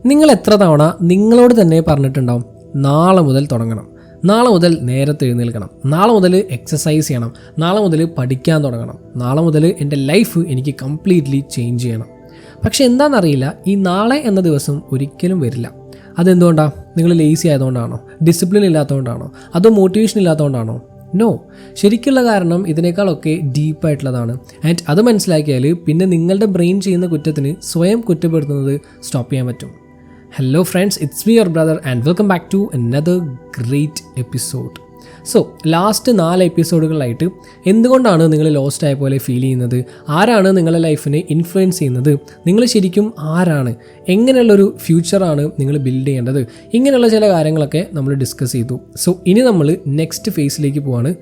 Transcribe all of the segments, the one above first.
നിങ്ങൾ എത്ര തവണ നിങ്ങളോട് തന്നെ പറഞ്ഞിട്ടുണ്ടാവും, നാളെ മുതൽ തുടങ്ങണം, നാളെ മുതൽ നേരത്തെ എഴുന്നേൽക്കണം, നാളെ മുതൽ എക്സസൈസ് ചെയ്യണം, നാളെ മുതൽ പഠിക്കാൻ തുടങ്ങണം, നാളെ മുതൽ എൻ്റെ ലൈഫ് എനിക്ക് കംപ്ലീറ്റ്ലി ചേഞ്ച് ചെയ്യണം. പക്ഷെ എന്താണെന്നറിയില്ല, ഈ നാളെ എന്ന ദിവസം ഒരിക്കലും വരില്ല. അതെന്തുകൊണ്ടാണ്? നിങ്ങൾ ലേസി ആയതുകൊണ്ടാണോ? ഡിസിപ്ലിൻ ഇല്ലാത്തതുകൊണ്ടാണോ? അതോ മോട്ടിവേഷൻ ഇല്ലാത്തതുകൊണ്ടാണോ? നോ, ശരിക്കുള്ള കാരണം ഇതിനേക്കാളൊക്കെ ഡീപ്പായിട്ടുള്ളതാണ്. ആൻഡ് അത് മനസ്സിലാക്കിയാൽ പിന്നെ നിങ്ങളുടെ ബ്രെയിൻ ചെയ്യുന്ന കുറ്റത്തിന് സ്വയം കുറ്റപ്പെടുത്തുന്നത് സ്റ്റോപ്പ് ചെയ്യാൻ പറ്റും. Hello friends, it's me your brother and welcome back to another great episode. So last 4 എപ്പിസോഡുകളിലായിട്ട് എന്തുകൊണ്ടാണ് നിങ്ങൾ ലോസ്റ്റ് ആയ പോലെ ഫീൽ ചെയ്യുന്നത്, ആരാണ് നിങ്ങളുടെ ലൈഫിനെ ഇൻഫ്ലുവൻസ് ചെയ്യുന്നത്, നിങ്ങൾ ശരിക്കും ആരാണ്, എങ്ങനെയുള്ളൊരു ഫ്യൂച്ചറാണ് നിങ്ങൾ ബിൽഡ് ചെയ്യേണ്ടത്, ഇങ്ങനെയുള്ള ചില കാര്യങ്ങളൊക്കെ നമ്മൾ ഡിസ്കസ് ചെയ്തു. സോ ഇനി നമ്മൾ നെക്സ്റ്റ് ഫേസിലേക്ക് പോവാണ്.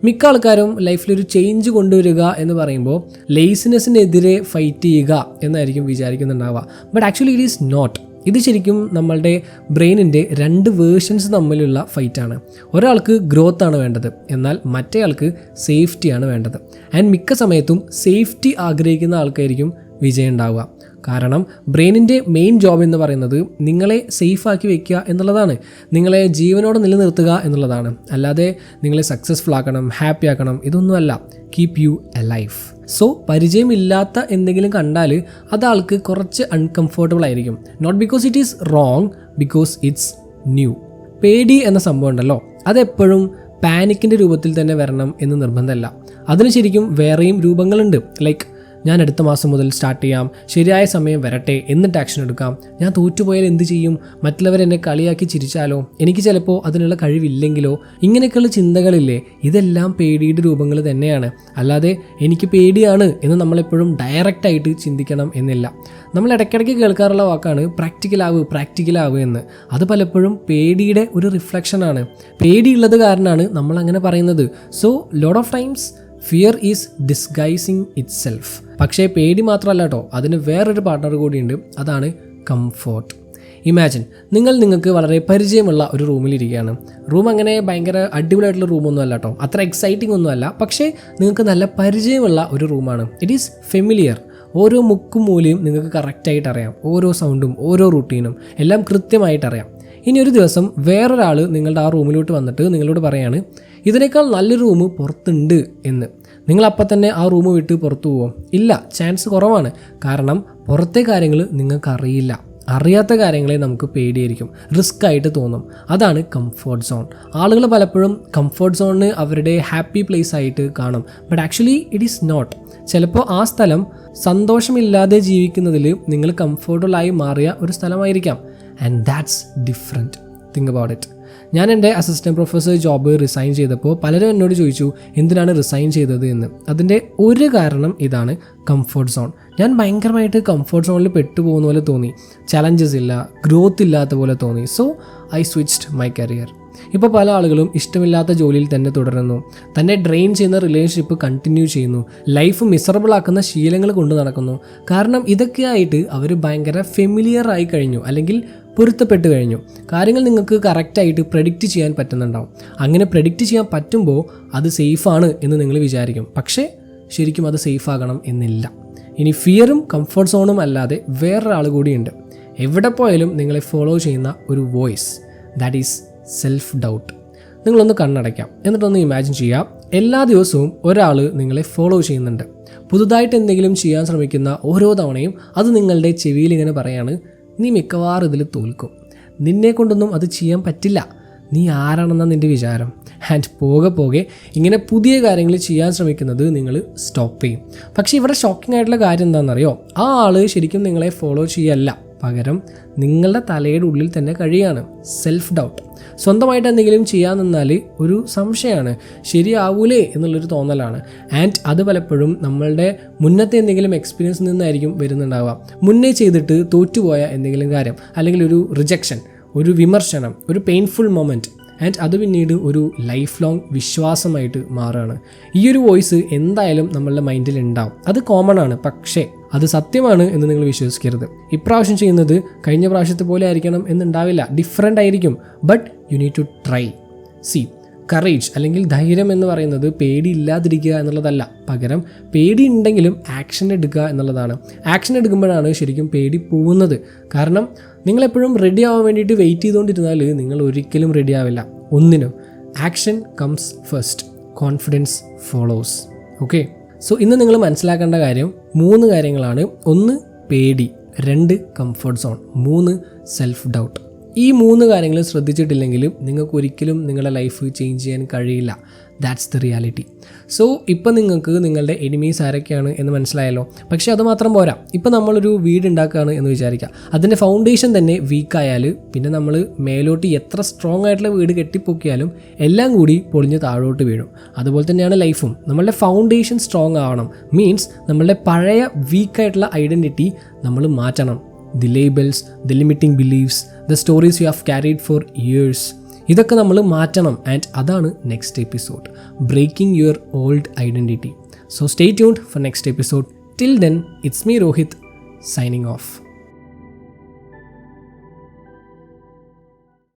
മിക്ക ആൾക്കാരും ലൈഫിലൊരു ചേഞ്ച് കൊണ്ടുവരിക എന്ന് പറയുമ്പോൾ ലേസിനെസ്സിനെതിരെ ഫൈറ്റ് ചെയ്യുക എന്നായിരിക്കും വിചാരിക്കുന്നുണ്ടാവുക. But actually it is not. ഇത് ശരിക്കും നമ്മളുടെ ബ്രെയിനിൻ്റെ 2 വേർഷൻസ് തമ്മിലുള്ള ഫൈറ്റാണ്. ഒരാൾക്ക് ഗ്രോത്ത് ആണ് വേണ്ടത്, എന്നാൽ മറ്റേ ആൾക്ക് സേഫ്റ്റിയാണ് വേണ്ടത്. ആൻഡ് മിക്ക സമയത്തും സേഫ്റ്റി ആഗ്രഹിക്കുന്ന ആൾക്കായിരിക്കും വിജയം ഉണ്ടാവുക. കാരണം ബ്രെയിനിൻ്റെ മെയിൻ ജോബ് എന്ന് പറയുന്നത് നിങ്ങളെ സേഫാക്കി വെക്കുക എന്നുള്ളതാണ്, നിങ്ങളെ ജീവനോടെ നിലനിർത്തുക എന്നുള്ളതാണ്. അല്ലാതെ നിങ്ങളെ സക്സസ്ഫുൾ ആക്കണം, ഹാപ്പി ആക്കണം, ഇതൊന്നുമല്ല. Keep you alive. സോ പരിചയമില്ലാത്ത എന്തെങ്കിലും കണ്ടാൽ അത് ആൾക്ക് കുറച്ച് അൺകംഫർട്ടബിൾ ആയിരിക്കും. Not because it is wrong, because it's new. പേടി എന്ന സംഭവം ഉണ്ടല്ലോ, അതെപ്പോഴും പാനിക്കിൻ്റെ രൂപത്തിൽ തന്നെ വരണം എന്ന് നിർബന്ധമല്ല. അതിന് ശരിക്കും വേറെയും രൂപങ്ങളുണ്ട്. ലൈക്ക് ഞാൻ അടുത്ത മാസം മുതൽ സ്റ്റാർട്ട് ചെയ്യാം, ശരിയായ സമയം വരട്ടെ, എന്നിട്ട് ആക്ഷൻ എടുക്കാം, ഞാൻ തോറ്റുപോയാൽ എന്ത് ചെയ്യും, മറ്റുള്ളവരെന്നെ കളിയാക്കി ചിരിച്ചാലോ, എനിക്ക് ചിലപ്പോൾ അതിനുള്ള കഴിവില്ലെങ്കിലോ, ഇങ്ങനെയൊക്കെയുള്ള ചിന്തകളില്ലേ, ഇതെല്ലാം പേടിയുടെ രൂപങ്ങൾ തന്നെയാണ്. അല്ലാതെ എനിക്ക് പേടിയാണ് എന്ന് നമ്മളെപ്പോഴും ഡയറക്റ്റായിട്ട് ചിന്തിക്കണം എന്നില്ല. നമ്മൾ ഇടയ്ക്കിടയ്ക്ക് കേൾക്കാറുള്ള വാക്കാണ് പ്രാക്ടിക്കലാവ് എന്ന്. അത് പലപ്പോഴും പേടിയുടെ ഒരു റിഫ്ലക്ഷനാണ്. പേടിയുള്ളത് കാരണമാണ് നമ്മൾ അങ്ങനെ പറയുന്നത്. So lot of times fear is disguising itself. പക്ഷേ പേടി മാത്രമല്ല കേട്ടോ, അതിന് വേറൊരു പാർട്ട്ണർ കൂടിയുണ്ട്, അതാണ് കംഫോർട്ട്. ഇമാജിൻ നിങ്ങൾക്ക് വളരെ പരിചയമുള്ള ഒരു റൂമിലിരിക്കുകയാണ്. റൂം അങ്ങനെ ഭയങ്കര അടിപൊളിയായിട്ടുള്ള റൂമൊന്നും അല്ല കേട്ടോ, അത്ര എക്സൈറ്റിംഗ് ഒന്നുമല്ല. പക്ഷേ നിങ്ങൾക്ക് നല്ല പരിചയമുള്ള ഒരു റൂമാണ്. It is familiar. ഓരോ മുക്കും മൂലയും നിങ്ങൾക്ക് കറക്റ്റായിട്ട് അറിയാം, ഓരോ സൗണ്ടും ഓരോ റൂട്ടീനും എല്ലാം കൃത്യമായിട്ട് അറിയാം. ഇനി ഒരു ദിവസം വേറൊരാൾ നിങ്ങളുടെ ആ റൂമിലോട്ട് വന്നിട്ട് നിങ്ങളോട് പറയാണ്, ഇതിനേക്കാൾ നല്ലൊരു റൂം പുറത്തുണ്ട് എന്ന്. നിങ്ങളപ്പം തന്നെ ആ റൂം വിട്ട് പുറത്തു പോവും? ഇല്ല, ചാൻസ് കുറവാണ്. കാരണം പുറത്തെ കാര്യങ്ങൾ നിങ്ങൾക്ക് അറിയില്ല. അറിയാത്ത കാര്യങ്ങളെ നമുക്ക് പേടിയായിരിക്കും, റിസ്ക് ആയിട്ട് തോന്നും. അതാണ് കംഫർട്ട് സോൺ. ആളുകൾ പലപ്പോഴും കംഫർട്ട് സോണിന് അവരുടെ ഹാപ്പി പ്ലേസ് ആയിട്ട് കാണും. But actually it is not. ചിലപ്പോൾ ആ സ്ഥലം സന്തോഷമില്ലാതെ ജീവിക്കുന്നതിൽ നിങ്ങൾ കംഫർട്ടബിളായി മാറിയ ഒരു സ്ഥലമായിരിക്കാം. And that's different. Think about it. ഞാൻ എൻ്റെ അസിസ്റ്റൻറ്റ് പ്രൊഫസർ ജോബ് റിസൈൻ ചെയ്തപ്പോൾ പലരും എന്നോട് ചോദിച്ചു എന്തിനാണ് റിസൈൻ ചെയ്തത് എന്ന്. അതിൻ്റെ ഒരു കാരണം ഇതാണ്, കംഫർട്ട് സോൺ. ഞാൻ ഭയങ്കരമായിട്ട് കംഫർട്ട് സോണിൽ പെട്ടുപോകുന്ന പോലെ തോന്നി. ചലഞ്ചസ് ഇല്ല, ഗ്രോത്ത് ഇല്ലാത്ത പോലെ തോന്നി. So I switched my career. ഇപ്പോൾ പല ആളുകളും ഇഷ്ടമില്ലാത്ത ജോലിയിൽ തന്നെ തുടരുന്നു, തന്നെ ഡ്രെയിൻ ചെയ്യുന്ന റിലേഷൻഷിപ്പ് കണ്ടിന്യൂ ചെയ്യുന്നു, ലൈഫ് മിസറബിൾ ആക്കുന്ന ശീലങ്ങൾ കൊണ്ട് നടക്കുന്നു. കാരണം ഇതൊക്കെയായിട്ട് അവർ ഭയങ്കര ഫെമിലിയർ ആയി കഴിഞ്ഞു, അല്ലെങ്കിൽ പൊരുത്തപ്പെട്ട് കഴിഞ്ഞു. കാര്യങ്ങൾ നിങ്ങൾക്ക് കറക്റ്റായിട്ട് പ്രെഡിക്റ്റ് ചെയ്യാൻ പറ്റുന്നുണ്ടാവും. അങ്ങനെ പ്രെഡിക്റ്റ് ചെയ്യാൻ പറ്റുമ്പോൾ അത് സേഫാണ് എന്ന് നിങ്ങൾ വിചാരിക്കും. പക്ഷേ ശരിക്കും അത് സേഫ് ആകണം എന്നില്ല. ഇനി ഫിയറും കംഫർട്ട് സോണും അല്ലാതെ വേറൊരാൾ കൂടിയുണ്ട്. എവിടെ പോയാലും നിങ്ങളെ ഫോളോ ചെയ്യുന്ന ഒരു voice, that is self doubt. നിങ്ങളൊന്ന് കണ്ണടയ്ക്കാം, എന്നിട്ടൊന്ന് ഇമാജിൻ ചെയ്യാം, എല്ലാ ദിവസവും ഒരാൾ നിങ്ങളെ ഫോളോ ചെയ്യുന്നുണ്ട്. പുതുതായിട്ട് എന്തെങ്കിലും ചെയ്യാൻ ശ്രമിക്കുന്ന ഓരോ തവണയും അത് നിങ്ങളുടെ ചെവിയിൽ ഇങ്ങനെ പറയാണ്, നീ മിക്കവാറും ഇതിൽ തോൽക്കും, നിന്നെ കൊണ്ടൊന്നും അത് ചെയ്യാൻ പറ്റില്ല, നീ ആരാണെന്നാണ് നിൻ്റെ വിചാരം. ആൻഡ് പോകെ ഇങ്ങനെ പുതിയ കാര്യങ്ങൾ ചെയ്യാൻ ശ്രമിക്കുന്നത് നിങ്ങൾ സ്റ്റോപ്പ് ചെയ്യും. പക്ഷേ ഇവിടെ ഷോക്കിംഗ് ആയിട്ടുള്ള കാര്യം എന്താണെന്നറിയോ? ആ ആൾ ശരിക്കും നിങ്ങളെ ഫോളോ ചെയ്യല്ല, പകരം നിങ്ങളുടെ തലയുടെ ഉള്ളിൽ തന്നെ കഴിയാണ് സെൽഫ് ഡൗട്ട്. സ്വന്തമായിട്ട് എന്തെങ്കിലും ചെയ്യാൻ നിന്നാൽ ഒരു സംശയമാണ്, ശരിയാവൂലേ എന്നുള്ളൊരു തോന്നലാണ്. ആൻഡ് അത് പലപ്പോഴും നമ്മളുടെ മുന്നത്തെ എന്തെങ്കിലും എക്സ്പീരിയൻസിൽ നിന്നായിരിക്കും വരുന്നുണ്ടാവുക. മുന്നേ ചെയ്തിട്ട് തോറ്റുപോയ എന്തെങ്കിലും കാര്യം, അല്ലെങ്കിൽ ഒരു റിജക്ഷൻ, ഒരു വിമർശനം, ഒരു പെയിൻഫുൾ മൊമെൻറ്റ്. ആൻഡ് അത് പിന്നീട് ഒരു ലൈഫ് ലോങ് വിശ്വാസമായിട്ട് മാറുകയാണ്. ഈ ഒരു വോയിസ് എന്തായാലും നമ്മളുടെ മൈൻഡിൽ ഉണ്ടാവും. അത് കോമൺ ആണ്, പക്ഷേ അത് സത്യമാണ് എന്ന് നിങ്ങൾ വിശ്വസിക്കരുത്. ഇപ്രാവശ്യം ചെയ്യുന്നത് കഴിഞ്ഞ പ്രാവശ്യത്തെ പോലെ ആയിരിക്കണം എന്നുണ്ടാവില്ല, ഡിഫറെൻ്റ് ആയിരിക്കും. But you need to try. See, courage അല്ലെങ്കിൽ ധൈര്യം എന്ന് പറയുന്നത് പേടി ഇല്ലാതിരിക്കുക എന്നുള്ളതല്ല, പകരം പേടി ഉണ്ടെങ്കിലും ആക്ഷൻ എടുക്കുക എന്നുള്ളതാണ്. ആക്ഷൻ എടുക്കുമ്പോഴാണ് ശരിക്കും പേടി പോകുന്നത്. കാരണം നിങ്ങളെപ്പോഴും റെഡി ആവാൻ വേണ്ടിയിട്ട് വെയിറ്റ് ചെയ്തുകൊണ്ടിരുന്നാൽ നിങ്ങൾ ഒരിക്കലും റെഡി ആവില്ല ഒന്നിനും. Action comes first, confidence follows. Okay, so ഇന്ന് നിങ്ങൾ മനസ്സിലാക്കേണ്ട കാര്യം 3 കാര്യങ്ങളാണ്. 1 പേടി, 2 കംഫർട്ട് സോൺ, 3 സെൽഫ് ഡൗട്ട്. ഈ 3 കാര്യങ്ങൾ ശ്രദ്ധിച്ചിട്ടില്ലെങ്കിൽ നിങ്ങൾക്ക് ഒരിക്കലും നിങ്ങളുടെ ലൈഫ് ചേഞ്ച് ചെയ്യാൻ കഴിയില്ല. That's the reality. സോ ഇപ്പം നിങ്ങൾക്ക് നിങ്ങളുടെ എനിമീസ് ആരൊക്കെയാണ് എന്ന് മനസ്സിലായല്ലോ. പക്ഷേ അത് മാത്രം പോരാ. ഇപ്പം നമ്മളൊരു വീട് ഉണ്ടാക്കുകയാണ് എന്ന് വിചാരിക്കുക. അതിൻ്റെ ഫൗണ്ടേഷൻ തന്നെ വീക്കായാൽ പിന്നെ നമ്മൾ മേലോട്ട് എത്ര സ്ട്രോങ് ആയിട്ടുള്ള വീട് കെട്ടിപ്പൊക്കിയാലും എല്ലാം കൂടി പൊളിഞ്ഞ് താഴോട്ട് വീഴും. അതുപോലെ തന്നെയാണ് ലൈഫും. നമ്മളുടെ ഫൗണ്ടേഷൻ സ്ട്രോങ് ആവണം. മീൻസ് നമ്മളുടെ പഴയ വീക്കായിട്ടുള്ള ഐഡൻറ്റിറ്റി നമ്മൾ മാറ്റണം. The labels, the limiting beliefs, the stories you have carried for years, ഇതൊക്കെ നമ്മൾ മാറ്റണം. ആൻഡ് അതാണ് next episode, breaking your old identity. So stay tuned for next episode. Till then, it's me Rohit, signing of.